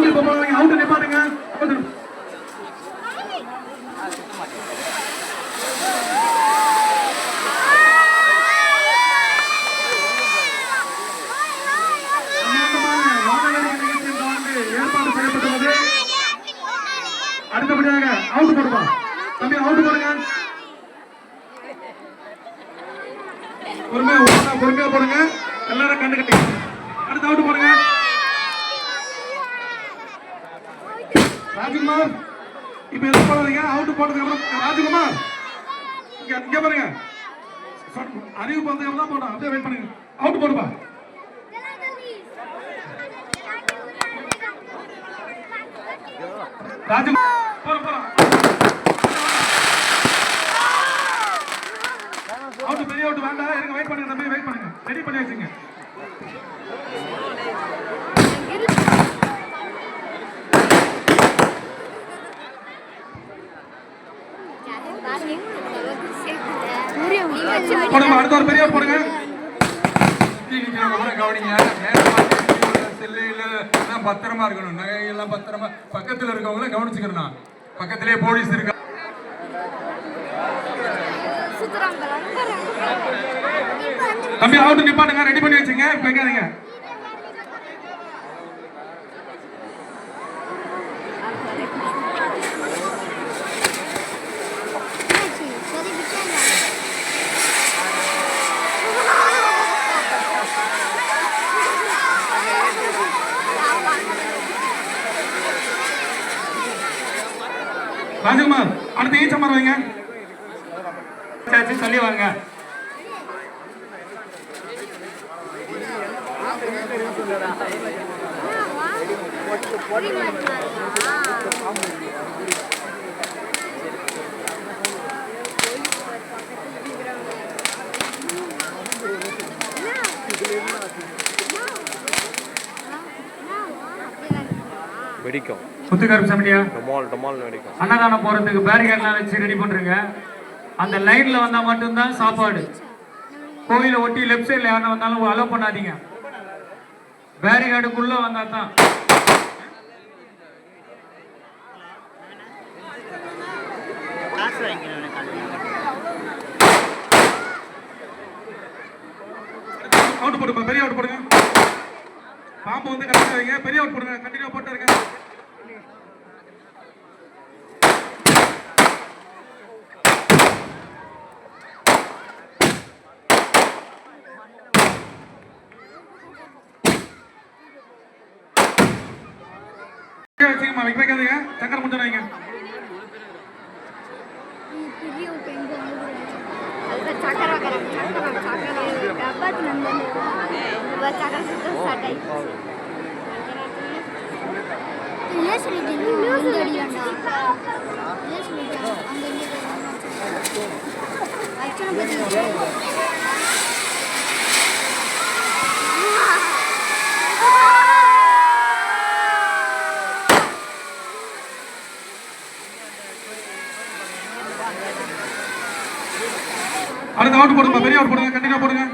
Out போவாங்க out நிப்பாட்டுங்க ஏற்பாடு செய்யப்பட்டுள்ளது. அடுத்தபடியாக அவுட் போடுவா தம்பி அவுட் போடுங்க பொறுமையா போடுங்க எல்லாரும் கண்டுகிட்டு அடுத்து அவுட் போடுங்க ராஜ்குமார் இப்ப எது போடுறீங்க அவுட் போட்டதுக்கு அப்புறம் ராஜ்குமார் இங்க பாருங்க அறிவு போனதுக்கு அப்புறம் தான் போடணும் அப்படியே வெயிட் பண்ணுங்க அவுட் போடுப்பா ராஜ்குமார் போறோம் அவுட் பெரிய அவுட் வேண்டாம் இருங்க வெயிட் பண்ணுங்க தம்பி வெயிட் பண்ணுங்க ரெடி பண்ணி வச்சுங்க போடுங்க அடுத்த ஒரு பெரிய அவுட் போடுங்க கவனிங்க பத்திரமா இருக்கணும் நகையெல்லாம் பத்திரமா பக்கத்துல இருக்கவங்கள கவனிச்சுக்கணும் பக்கத்திலேயே போலீஸ் இருக்கா தம்பி அவுட் நிப்பாட்டுங்க ரெடி பண்ணி வச்சுங்க வைக்காதீங்க ராஜகுமார் அடுத்து ஈச்சமர் வைங்க சொல்லி வாங்க வெடிக்கும் முத்துக்கருப்பு சமடியா டமால் வெடிக்கும் அன்னதானம் போறதுக்கு பேரிகேட்லாம் வச்சு ரெடி பண்றீங்க அந்த லைன்ல வந்தா மட்டும்தான் சாப்பாடு கோயிலை ஒட்டி லெஃப்ட் சைட்ல யாரும் வந்தாலும் அலோவ் பண்ணாதீங்க பேரிகார்டுக்குள்ள வந்தா தான் அவுட் போடுங்க பெரிய அவுட் போடுங்க பாம்பு வந்து கரெக்டா வைங்க பெரிய அவுட் போடுங்க கண்டினியூ போட்டு இருங்க வச்சுக்கமா வைக்காதீங்க சக்கரை முடிஞ்சு வைங்க அடுத்த அவுட் போடுங்க பெரிய அவுட் போடுங்க கண்டினியூ போடுங்க